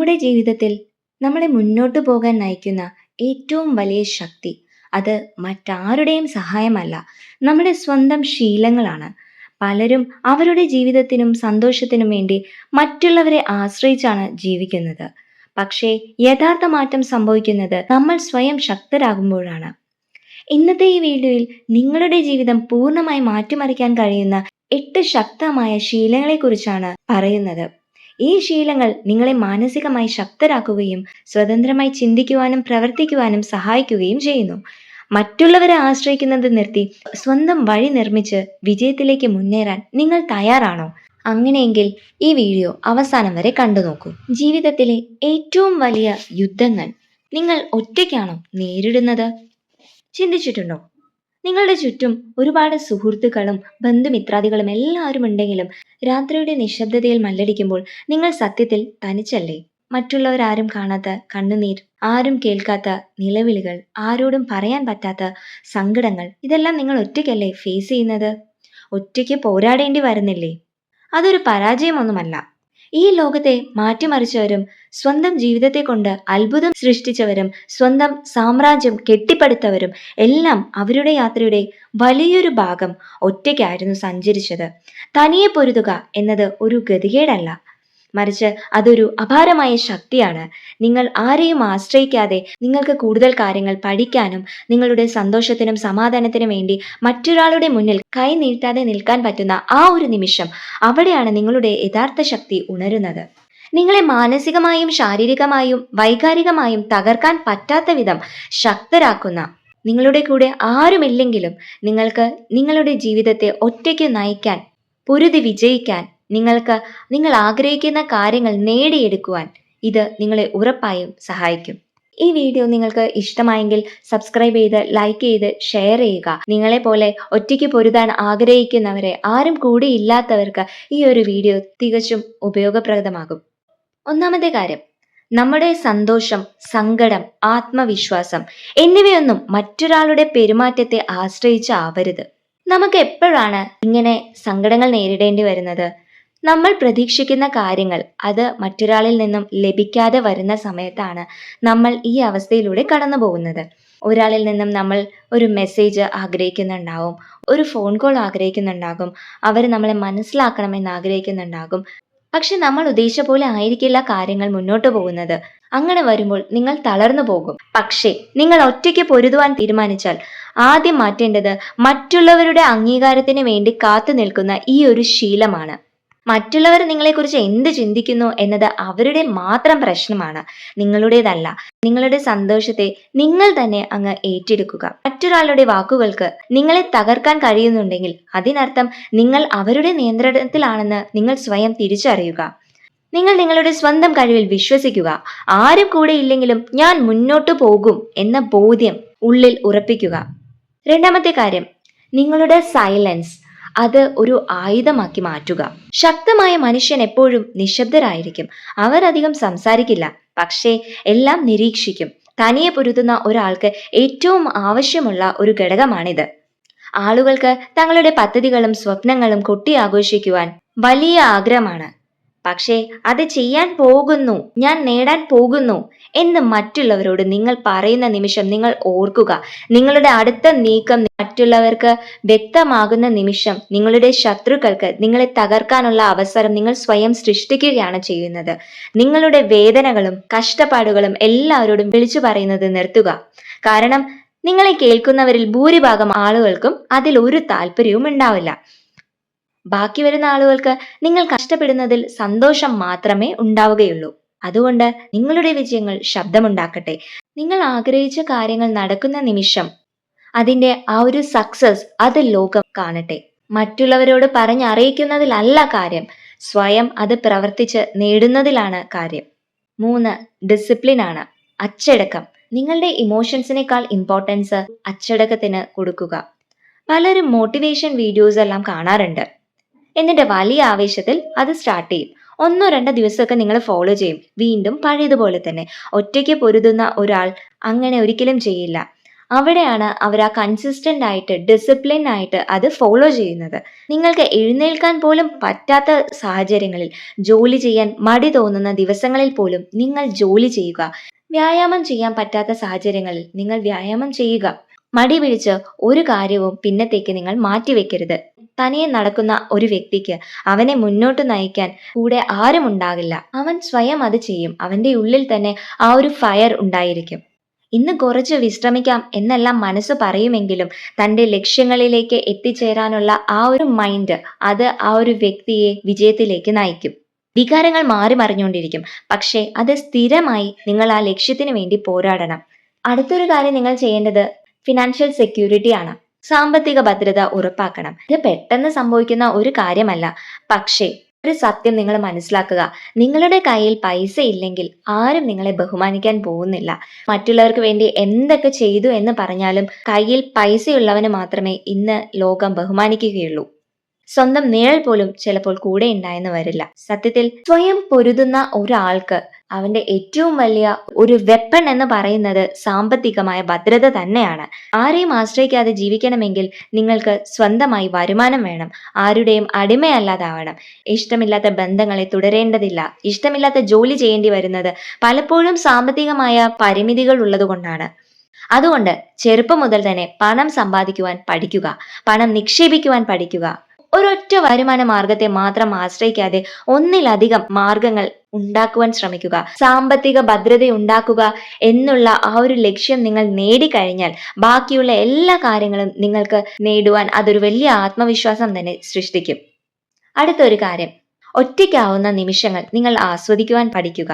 നമ്മുടെ ജീവിതത്തിൽ നമ്മളെ മുന്നോട്ട് പോകാൻ നയിക്കുന്ന ഏറ്റവും വലിയ ശക്തി അത് മറ്റാരുടെയും സഹായമല്ല, നമ്മുടെ സ്വന്തം ശീലങ്ങളാണ്. പലരും അവരുടെ ജീവിതത്തിനും സന്തോഷത്തിനും വേണ്ടി മറ്റുള്ളവരെ ആശ്രയിച്ചാണ് ജീവിക്കുന്നത്. പക്ഷേ യഥാർത്ഥ മാറ്റം സംഭവിക്കുന്നത് നമ്മൾ സ്വയം ശക്തരാകുമ്പോഴാണ്. ഇന്നത്തെ ഈ വീഡിയോയിൽ നിങ്ങളുടെ ജീവിതം പൂർണ്ണമായി മാറ്റിമറിക്കാൻ കഴിയുന്ന 8 ശക്തമായ ശീലങ്ങളെക്കുറിച്ചാണ് പറയുന്നത്. ഈ ശീലങ്ങൾ നിങ്ങളെ മാനസികമായി ശക്തരാക്കുകയും സ്വതന്ത്രമായി ചിന്തിക്കുവാനും പ്രവർത്തിക്കുവാനും സഹായിക്കുകയും ചെയ്യുന്നു. മറ്റുള്ളവരെ ആശ്രയിക്കുന്നത് നിർത്തി സ്വന്തം വഴി നിർമ്മിച്ച് വിജയത്തിലേക്ക് മുന്നേറാൻ നിങ്ങൾ തയ്യാറാണോ? അങ്ങനെയെങ്കിൽ ഈ വീഡിയോ അവസാനം വരെ കണ്ടു നോക്കൂ. ജീവിതത്തിലെ ഏറ്റവും വലിയ യുദ്ധങ്ങൾ നിങ്ങൾ ഒറ്റയ്ക്കാണോ നേരിടുന്നത്? ചിന്തിച്ചിട്ടുണ്ടോ? നിങ്ങളുടെ ചുറ്റും ഒരുപാട് സുഹൃത്തുക്കളും ബന്ധുമിത്രാദികളും എല്ലാവരും ഉണ്ടെങ്കിലും രാത്രിയുടെ നിശബ്ദതയിൽ മല്ലടിക്കുമ്പോൾ നിങ്ങൾ സത്യത്തിൽ തനിച്ചല്ലേ? മറ്റുള്ളവരാരും കാണാത്ത കണ്ണുനീർ, ആരും കേൾക്കാത്ത നിലവിളികൾ, ആരോടും പറയാൻ പറ്റാത്ത സങ്കടങ്ങൾ, ഇതെല്ലാം നിങ്ങൾ ഒറ്റയ്ക്കല്ലേ ഫേസ് ചെയ്യുന്നത്? ഒറ്റയ്ക്ക് പോരാടേണ്ടി വരുന്നില്ലേ? അതൊരു പരാജയമൊന്നുമല്ല. ഈ ലോകത്തെ മാറ്റിമറിച്ചവരും സ്വന്തം ജീവിതത്തെ കൊണ്ട് അത്ഭുതം സൃഷ്ടിച്ചവരും സ്വന്തം സാമ്രാജ്യം കെട്ടിപ്പടുത്തവരും എല്ലാം അവരുടെ യാത്രയുടെ വലിയൊരു ഭാഗം ഒറ്റയ്ക്കായിരുന്നു സഞ്ചരിച്ചത്. തനിയെ പൊരുതുക എന്നത് ഒരു ഗതികേടല്ല, മറിച്ച് അതൊരു അപാരമായ ശക്തിയാണ്. നിങ്ങൾ ആരെയും ആശ്രയിക്കാതെ നിങ്ങൾക്ക് കൂടുതൽ കാര്യങ്ങൾ പഠിക്കാനും നിങ്ങളുടെ സന്തോഷത്തിനും സമാധാനത്തിനും വേണ്ടി മറ്റൊരാളുടെ മുന്നിൽ കൈ നീട്ടാതെ നിൽക്കാൻ പറ്റുന്ന ആ ഒരു നിമിഷം, അവിടെയാണ് നിങ്ങളുടെ യഥാർത്ഥ ശക്തി ഉണരുന്നത്. നിങ്ങളെ മാനസികമായും ശാരീരികമായും വൈകാരികമായും തകർക്കാൻ പറ്റാത്ത വിധം ശക്തരാക്കുന്ന, നിങ്ങളുടെ കൂടെ ആരുമില്ലെങ്കിലും നിങ്ങൾക്ക് നിങ്ങളുടെ ജീവിതത്തെ ഒറ്റയ്ക്ക് നയിക്കാൻ, പൊരുതി വിജയിക്കാൻ, നിങ്ങൾ ആഗ്രഹിക്കുന്ന കാര്യങ്ങൾ നേടിയെടുക്കുവാൻ ഇത് നിങ്ങളെ ഉറപ്പായും സഹായിക്കും. ഈ വീഡിയോ നിങ്ങൾക്ക് ഇഷ്ടമായെങ്കിൽ സബ്സ്ക്രൈബ് ചെയ്ത് ലൈക്ക് ചെയ്ത് ഷെയർ ചെയ്യുക. നിങ്ങളെ പോലെ ഒറ്റയ്ക്ക് പൊരുതാൻ ആഗ്രഹിക്കുന്നവരെ, ആരും കൂടി ഇല്ലാത്തവർക്ക് ഈ ഒരു വീഡിയോ തികച്ചും ഉപയോഗപ്രദമാകും. ഒന്നാമത്തെ കാര്യം, നമ്മുടെ സന്തോഷം, സങ്കടം, ആത്മവിശ്വാസം എന്നിവയൊന്നും മറ്റൊരാളുടെ പെരുമാറ്റത്തെ ആശ്രയിച്ചാവരുത്. നമുക്ക് എപ്പോഴാണ് ഇങ്ങനെ സങ്കടങ്ങൾ നേരിടേണ്ടി വരുന്നത്? നമ്മൾ പ്രതീക്ഷിക്കുന്ന കാര്യങ്ങൾ അത് മറ്റൊരാളിൽ നിന്നും ലഭിക്കാതെ വരുന്ന സമയത്താണ് നമ്മൾ ഈ അവസ്ഥയിലൂടെ കടന്നു പോകുന്നത്. ഒരാളിൽ നിന്നും നമ്മൾ ഒരു മെസ്സേജ് ആഗ്രഹിക്കുന്നുണ്ടാവും, ഒരു ഫോൺ കോൾ ആഗ്രഹിക്കുന്നുണ്ടാകും, അവർ നമ്മളെ മനസ്സിലാക്കണമെന്ന് ആഗ്രഹിക്കുന്നുണ്ടാകും. പക്ഷെ നമ്മൾ ഉദ്ദേശിച്ച പോലെ ആയിരിക്കില്ല കാര്യങ്ങൾ മുന്നോട്ട് പോകുന്നത്. അങ്ങനെ വരുമ്പോൾ നിങ്ങൾ തളർന്നു പോകും. പക്ഷേ നിങ്ങൾ ഒറ്റയ്ക്ക് പൊരുതുവാൻ തീരുമാനിച്ചാൽ ആദ്യം മാറ്റേണ്ടത് മറ്റുള്ളവരുടെ അംഗീകാരത്തിന് വേണ്ടി കാത്തു നിൽക്കുന്ന ഈ ഒരു ശീലമാണ്. മറ്റുള്ളവർ നിങ്ങളെക്കുറിച്ച് എന്ത് ചിന്തിക്കുന്നു എന്നത് അവരുടെ മാത്രം പ്രശ്നമാണ്, നിങ്ങളുടേതല്ല. നിങ്ങളുടെ സന്തോഷത്തെ നിങ്ങൾ തന്നെ അങ്ങ് ഏറ്റെടുക്കുക. മറ്റൊരാളുടെ വാക്കുകൾക്ക് നിങ്ങളെ തകർക്കാൻ കഴിയുന്നുണ്ടെങ്കിൽ അതിനർത്ഥം നിങ്ങൾ അവരുടെ നിയന്ത്രണത്തിലാണെന്ന് നിങ്ങൾ സ്വയം തിരിച്ചറിയുക. നിങ്ങൾ നിങ്ങളുടെ സ്വന്തം കഴിവിൽ വിശ്വസിക്കുക. ആരും കൂടെ ഇല്ലെങ്കിലും ഞാൻ മുന്നോട്ടു പോകും എന്ന ബോധ്യം ഉള്ളിൽ ഉറപ്പിക്കുക. രണ്ടാമത്തെ കാര്യം, നിങ്ങളുടെ സൈലൻസ് അത് ഒരു ആയുധമാക്കി മാറ്റുക. ശക്തമായ മനുഷ്യൻ എപ്പോഴും നിശബ്ദരായിരിക്കും. അവർ അധികം സംസാരിക്കില്ല, പക്ഷേ എല്ലാം നിരീക്ഷിക്കും. തനിയെ പൊരുതുന്ന ഒരാൾക്ക് ഏറ്റവും ആവശ്യമുള്ള ഒരു ഘടകമാണിത്. ആളുകൾക്ക് തങ്ങളുടെ പദ്ധതികളും സ്വപ്നങ്ങളും കൊട്ടിയാഘോഷിക്കുവാൻ വലിയ ആഗ്രഹമാണ്. പക്ഷേ അത് ചെയ്യാൻ പോകുന്നു, ഞാൻ നേടാൻ പോകുന്നു എന്ന് മറ്റുള്ളവരോട് നിങ്ങൾ പറയുന്ന നിമിഷം നിങ്ങൾ ഓർക്കുക. നിങ്ങളുടെ അടുത്ത നീക്കം മറ്റുള്ളവർക്ക് വ്യക്തമാകുന്ന നിമിഷം നിങ്ങളുടെ ശത്രുക്കൾക്ക് നിങ്ങളെ തകർക്കാനുള്ള അവസരം നിങ്ങൾ സ്വയം സൃഷ്ടിക്കുകയാണ് ചെയ്യുന്നത്. നിങ്ങളുടെ വേദനകളും കഷ്ടപ്പാടുകളും എല്ലാവരോടും വിളിച്ചു പറയുന്നത് നിർത്തുക. കാരണം നിങ്ങളെ കേൾക്കുന്നവരിൽ ഭൂരിഭാഗം ആളുകൾക്കും അതിൽ ഒരു താല്പര്യവും ഉണ്ടാവില്ല. ബാക്കി വരുന്ന ആളുകൾക്ക് നിങ്ങൾ കഷ്ടപ്പെടുന്നതിൽ സന്തോഷം മാത്രമേ ഉണ്ടാവുകയുള്ളൂ. അതുകൊണ്ട് നിങ്ങളുടെ വിജയങ്ങൾ ശബ്ദമുണ്ടാക്കട്ടെ. നിങ്ങൾ ആഗ്രഹിച്ച കാര്യങ്ങൾ നടക്കുന്ന നിമിഷം അതിന്റെ ആ ഒരു സക്സസ് അത് ലോകം കാണട്ടെ. മറ്റുള്ളവരോട് പറഞ്ഞറിയിക്കുന്നതിലല്ല കാര്യം, സ്വയം അത് പ്രവർത്തിച്ച് നേടുന്നതിലാണ് കാര്യം. 3, ഡിസിപ്ലിൻ ആണ്, അച്ചടക്കം. നിങ്ങളുടെ ഇമോഷൻസിനേക്കാൾ ഇമ്പോർട്ടൻസ് അച്ചടക്കത്തിന് കൊടുക്കുക. പലരും മോട്ടിവേഷൻ വീഡിയോസ് എല്ലാം കാണാറുണ്ട്, എന്നിട്ട് വലിയ ആവേശത്തിൽ അത് സ്റ്റാർട്ട് ചെയ്യും. 1-2 ദിവസമൊക്കെ നിങ്ങൾ ഫോളോ ചെയ്യും, വീണ്ടും പഴയതുപോലെ തന്നെ. ഒറ്റയ്ക്ക് പൊരുതുന്ന ഒരാൾ അങ്ങനെ ഒരിക്കലും ചെയ്യില്ല. അവിടെയാണ് അവർ ആ കൺസിസ്റ്റന്റ് ആയിട്ട് ഡിസിപ്ലിൻ ആയിട്ട് അത് ഫോളോ ചെയ്യുന്നത്. നിങ്ങൾക്ക് എഴുന്നേൽക്കാൻ പോലും പറ്റാത്ത സാഹചര്യങ്ങളിൽ, ജോലി ചെയ്യാൻ മടി തോന്നുന്ന ദിവസങ്ങളിൽ പോലും നിങ്ങൾ ജോലി ചെയ്യുക. വ്യായാമം ചെയ്യാൻ പറ്റാത്ത സാഹചര്യങ്ങളിൽ നിങ്ങൾ വ്യായാമം ചെയ്യുക. മടി പിടിച്ച് ഒരു കാര്യവും പിന്നത്തേക്ക് നിങ്ങൾ മാറ്റിവെക്കരുത്. തനിയെ നടക്കുന്ന ഒരു വ്യക്തിക്ക് അവനെ മുന്നോട്ട് നയിക്കാൻ കൂടെ ആരും ഉണ്ടാകില്ല. അവൻ സ്വയം അത് ചെയ്യും. അവന്റെ ഉള്ളിൽ തന്നെ ആ ഒരു ഫയർ ഉണ്ടായിരിക്കും. ഇന്ന് കുറച്ച് വിശ്രമിക്കാം എന്നെല്ലാം മനസ്സ് പറയുമെങ്കിലും തന്റെ ലക്ഷ്യങ്ങളിലേക്ക് എത്തിച്ചേരാനുള്ള ആ ഒരു മൈൻഡ്, അത് ആ ഒരു വ്യക്തിയെ വിജയത്തിലേക്ക് നയിക്കും. വികാരങ്ങൾ മാറി മറിഞ്ഞുകൊണ്ടിരിക്കും, പക്ഷേ അത് സ്ഥിരമായി നിങ്ങൾ ആ ലക്ഷ്യത്തിന് വേണ്ടി പോരാടണം. അടുത്തൊരു കാര്യം നിങ്ങൾ ചെയ്യേണ്ടത് ഫിനാൻഷ്യൽ സെക്യൂരിറ്റി ആണ്. സാമ്പത്തിക ഭദ്രത ഉറപ്പാക്കണം. ഇത് പെട്ടെന്ന് സംഭവിക്കുന്ന ഒരു കാര്യമല്ല. പക്ഷേ ഒരു സത്യം നിങ്ങൾ മനസ്സിലാക്കുക, നിങ്ങളുടെ കയ്യിൽ പൈസ ഇല്ലെങ്കിൽ ആരും നിങ്ങളെ ബഹുമാനിക്കാൻ പോകുന്നില്ല. മറ്റുള്ളവർക്ക് വേണ്ടി എന്തൊക്കെ ചെയ്തു എന്ന് പറഞ്ഞാലും കയ്യിൽ പൈസയുള്ളവന് മാത്രമേ ഇന്ന് ലോകം ബഹുമാനിക്കുകയുള്ളൂ. സ്വന്തം നിഴൽ പോലും ചിലപ്പോൾ കൂടെ ഉണ്ടായെന്ന് വരില്ല. സത്യത്തിൽ സ്വയം പൊരുതുന്ന ഒരാൾക്ക് അവന്റെ ഏറ്റവും വലിയ ഒരു വെപ്പൺ എന്ന് പറയുന്നത് സാമ്പത്തികമായ ഭദ്രത തന്നെയാണ്. ആരെയും ആശ്രയിക്കാതെ ജീവിക്കണമെങ്കിൽ നിങ്ങൾക്ക് സ്വന്തമായി വരുമാനം വേണം. ആരുടെയും അടിമയല്ലാതാവണം. ഇഷ്ടമില്ലാത്ത ബന്ധങ്ങളെ തുടരേണ്ടതില്ല. ഇഷ്ടമില്ലാത്ത ജോലി ചെയ്യേണ്ടി വരുന്നത് പലപ്പോഴും സാമ്പത്തികമായ പരിമിതികൾ ഉള്ളതുകൊണ്ടാണ്. അതുകൊണ്ട് ചെറുപ്പം മുതൽ തന്നെ പണം സമ്പാദിക്കുവാൻ പഠിക്കുക, പണം നിക്ഷേപിക്കുവാൻ പഠിക്കുക. ഒരൊറ്റ വരുമാന മാർഗത്തെ മാത്രം ആശ്രയിക്കാതെ ഒന്നിലധികം മാർഗങ്ങൾ ഉണ്ടാക്കുവാൻ ശ്രമിക്കുക. സാമ്പത്തിക ഭദ്രത ഉണ്ടാക്കുക എന്നുള്ള ആ ഒരു ലക്ഷ്യം നിങ്ങൾ നേടിക്കഴിഞ്ഞാൽ ബാക്കിയുള്ള എല്ലാ കാര്യങ്ങളും നിങ്ങൾക്ക് നേടുവാൻ അതൊരു വലിയ ആത്മവിശ്വാസം തന്നെ സൃഷ്ടിക്കും. അടുത്തൊരു കാര്യം, ഒറ്റയ്ക്കാവുന്ന നിമിഷങ്ങൾ നിങ്ങൾ ആസ്വദിക്കുവാൻ പഠിക്കുക.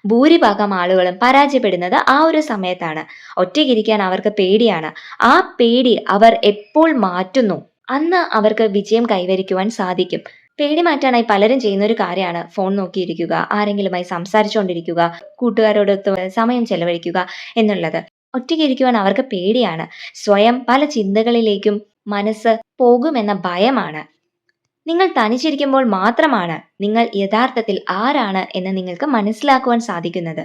ഭൂരിഭാഗം ആളുകളും പരാജയപ്പെടുന്നത് ആ ഒരു സമയത്താണ്. ഒറ്റയ്ക്കിരിക്കാൻ അവർക്ക് പേടിയാണ്. ആ പേടി അവർ എപ്പോൾ മാറ്റുന്നു, അന്ന് അവർക്ക് വിജയം കൈവരിക്കുവാൻ സാധിക്കും. പേടി മാറ്റാനായി പലരും ചെയ്യുന്ന ഒരു കാര്യമാണ് ഫോൺ നോക്കിയിരിക്കുക, ആരെങ്കിലുമായി സംസാരിച്ചുകൊണ്ടിരിക്കുക, കൂട്ടുകാരോടൊത്ത് സമയം ചെലവഴിക്കുക എന്നുള്ളത്. ഒറ്റയ്ക്കിരിക്കുവാൻ അവർക്ക് പേടിയാണ്. സ്വയം പല ചിന്തകളിലേക്കും മനസ്സ് പോകുമെന്ന ഭയമാണ്. നിങ്ങൾ തനിച്ചിരിക്കുമ്പോൾ മാത്രമാണ് നിങ്ങൾ യഥാർത്ഥത്തിൽ ആരാണ് എന്ന് നിങ്ങൾക്ക് മനസ്സിലാക്കുവാൻ സാധിക്കുന്നത്.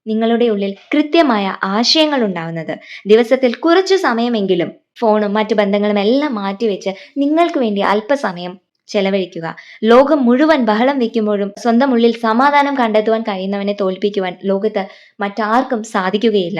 നിങ്ങളുടെ ഉള്ളിൽ കൃത്യമായ ആശയങ്ങൾ ഉണ്ടാവുന്നത്. ദിവസത്തിൽ കുറച്ചു സമയമെങ്കിലും ഫോണും മറ്റു ബന്ധങ്ങളും എല്ലാം മാറ്റിവെച്ച് നിങ്ങൾക്ക് വേണ്ടി അല്പസമയം ചെലവഴിക്കുക. ലോകം മുഴുവൻ ബഹളം വെക്കുമ്പോഴും സ്വന്തം ഉള്ളിൽ സമാധാനം കണ്ടെത്തുവാൻ കഴിയുന്നവനെ തോൽപ്പിക്കുവാൻ ലോകത്ത് മറ്റാർക്കും സാധിക്കുകയില്ല.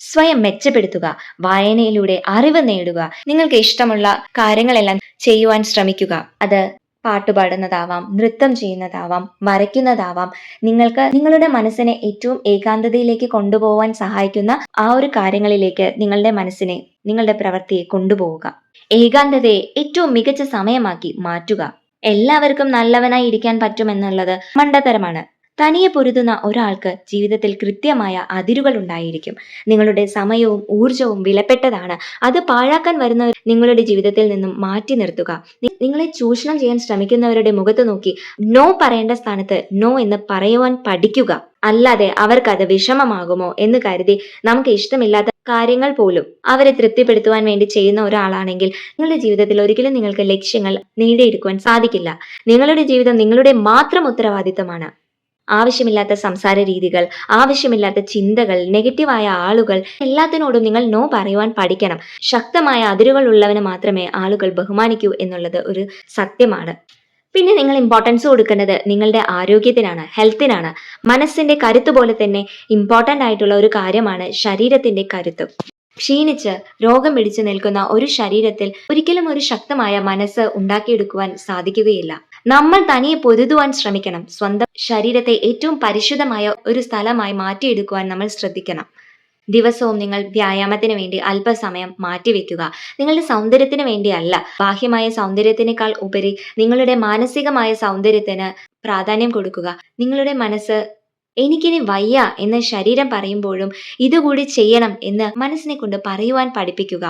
സ്വയം മെച്ചപ്പെടുത്തുക. വായനയിലൂടെ അറിവ് നേടുക. നിങ്ങൾക്ക് ഇഷ്ടമുള്ള കാര്യങ്ങളെല്ലാം ചെയ്യുവാൻ ശ്രമിക്കുക. അത് പാട്ടുപാടുന്നതാവാം, നൃത്തം ചെയ്യുന്നതാവാം, വരയ്ക്കുന്നതാവാം. നിങ്ങൾക്ക് നിങ്ങളുടെ മനസ്സിനെ ഏറ്റവും ഏകാന്തതയിലേക്ക് കൊണ്ടുപോകാൻ സഹായിക്കുന്ന ആ ഒരു കാര്യങ്ങളിലേക്ക് നിങ്ങളുടെ മനസ്സിനെ, നിങ്ങളുടെ പ്രവൃത്തിയെ കൊണ്ടുപോവുക. ഏകാന്തതയെ ഏറ്റവും മികച്ച സമയമാക്കി മാറ്റുക. എല്ലാവർക്കും നല്ലവനായി ഇരിക്കാൻ പറ്റുമെന്നുള്ളത് മണ്ടത്തരമാണ്. തനിയെ പൊരുതുന്ന ഒരാൾക്ക് ജീവിതത്തിൽ കൃത്യമായ അതിരുകൾ ഉണ്ടായിരിക്കും. നിങ്ങളുടെ സമയവും ഊർജവും വിലപ്പെട്ടതാണ്. അത് പാഴാക്കാൻ വരുന്നവർ നിങ്ങളുടെ ജീവിതത്തിൽ നിന്നും മാറ്റി നിർത്തുക. നിങ്ങളെ ചൂഷണം ചെയ്യാൻ ശ്രമിക്കുന്നവരുടെ മുഖത്ത് നോക്കി നോ പറയേണ്ട സ്ഥാനത്ത് നോ എന്ന് പറയുവാൻ പഠിക്കുക. അല്ലാതെ അവർക്കത് വിഷമമാകുമോ എന്ന് കരുതി നമുക്ക് ഇഷ്ടമില്ലാത്ത കാര്യങ്ങൾ പോലും അവരെ തൃപ്തിപ്പെടുത്തുവാൻ വേണ്ടി ചെയ്യുന്ന ഒരാളാണെങ്കിൽ നിങ്ങളുടെ ജീവിതത്തിൽ ഒരിക്കലും നിങ്ങൾക്ക് ലക്ഷ്യങ്ങൾ നേടിയെടുക്കുവാൻ സാധിക്കില്ല. നിങ്ങളുടെ ജീവിതം നിങ്ങളുടെ മാത്രം ഉത്തരവാദിത്തമാണ്. ആവശ്യമില്ലാത്ത സംസാര രീതികൾ, ആവശ്യമില്ലാത്ത ചിന്തകൾ, നെഗറ്റീവായ ആളുകൾ, എല്ലാത്തിനോടും നിങ്ങൾ നോ പറയുവാൻ പഠിക്കണം. ശക്തമായ അതിരുകൾ ഉള്ളവന് മാത്രമേ ആളുകൾ ബഹുമാനിക്കൂ എന്നുള്ളത് ഒരു സത്യമാണ്. പിന്നെ നിങ്ങൾ ഇമ്പോർട്ടൻസ് കൊടുക്കേണ്ടത് നിങ്ങളുടെ ആരോഗ്യത്തിനാണ്, ഹെൽത്തിനാണ്. മനസ്സിന്റെ കരുത്ത് പോലെ തന്നെ ഇമ്പോർട്ടൻ്റ് ആയിട്ടുള്ള ഒരു കാര്യമാണ് ശരീരത്തിന്റെ കരുത്ത്. ക്ഷീണിച്ച് രോഗം പിടിച്ചു നിൽക്കുന്ന ഒരു ശരീരത്തിൽ ഒരിക്കലും ഒരു ശക്തമായ മനസ്സ് ഉണ്ടാക്കിയെടുക്കുവാൻ സാധിക്കുകയില്ല. നമ്മൾ തനിയെ പൊരുതുവാൻ ശ്രമിക്കണം. സ്വന്തം ശരീരത്തെ ഏറ്റവും പരിശുദ്ധമായ ഒരു സ്ഥലമായി മാറ്റിയെടുക്കുവാൻ നമ്മൾ ശ്രദ്ധിക്കണം. ദിവസവും നിങ്ങൾ വ്യായാമത്തിന് വേണ്ടി അല്പസമയം മാറ്റിവെക്കുക. നിങ്ങളുടെ സൗന്ദര്യത്തിന് വേണ്ടിയല്ല, ബാഹ്യമായ സൗന്ദര്യത്തിനേക്കാൾ ഉപരി നിങ്ങളുടെ മാനസികമായ സൗന്ദര്യത്തിന് പ്രാധാന്യം കൊടുക്കുക. നിങ്ങളുടെ മനസ്സ് എനിക്കിനി വയ്യ എന്ന് ശരീരം പറയുമ്പോഴും ഇതുകൂടി ചെയ്യണം എന്ന് മനസ്സിനെ കൊണ്ട് പറയുവാൻ പഠിപ്പിക്കുക.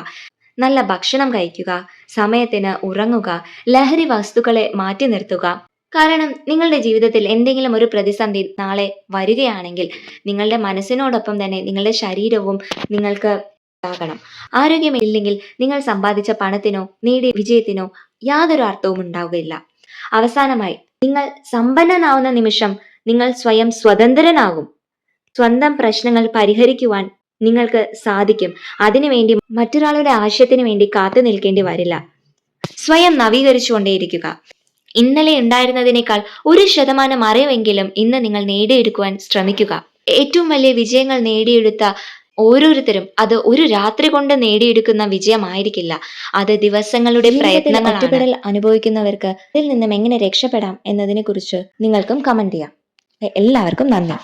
നല്ല ഭക്ഷണം കഴിക്കുക, സമയത്തിന് ഉറങ്ങുക, ലഹരി വസ്തുക്കളെ മാറ്റി നിർത്തുക. കാരണം നിങ്ങളുടെ ജീവിതത്തിൽ എന്തെങ്കിലും ഒരു പ്രതിസന്ധി നാളെ വരികയാണെങ്കിൽ നിങ്ങളുടെ മനസ്സിനോടൊപ്പം തന്നെ നിങ്ങളുടെ ശരീരവും നിങ്ങൾക്ക് ആകണം. ആരോഗ്യമില്ലെങ്കിൽ നിങ്ങൾ സമ്പാദിച്ച പണത്തിനോ നേടിയ വിജയത്തിനോ യാതൊരു അർത്ഥവും ഉണ്ടാവുകയില്ല. അവസാനമായി, നിങ്ങൾ സമ്പന്നനാവുന്ന നിമിഷം നിങ്ങൾ സ്വയം സ്വതന്ത്രനാകും. സ്വന്തം പ്രശ്നങ്ങൾ പരിഹരിക്കുവാൻ നിങ്ങൾക്ക് സാധിക്കും. അതിനുവേണ്ടി മറ്റൊരാളുടെ ആശയത്തിന് വേണ്ടി കാത്തു നിൽക്കേണ്ടി വരില്ല. സ്വയം നവീകരിച്ചുകൊണ്ടേയിരിക്കുക. ഇന്നലെ ഉണ്ടായിരുന്നതിനേക്കാൾ 1% അറിവെങ്കിലും ഇന്ന് നിങ്ങൾ നേടിയെടുക്കുവാൻ ശ്രമിക്കുക. ഏറ്റവും വലിയ വിജയങ്ങൾ നേടിയെടുത്ത ഓരോരുത്തരും അത് ഒരു രാത്രി കൊണ്ട് നേടിയെടുക്കുന്ന വിജയമായിരിക്കില്ല. അത് ദിവസങ്ങളുടെ പ്രയത്നങ്ങളാണ്. ഒറ്റപ്പെടൽ അനുഭവിക്കുന്നവർക്ക് ഇതിൽ നിന്നും എങ്ങനെ രക്ഷപ്പെടാം എന്നതിനെ കുറിച്ച് നിങ്ങൾക്കും കമന്റ് ചെയ്യാം. എല്ലാവർക്കും നന്ദി.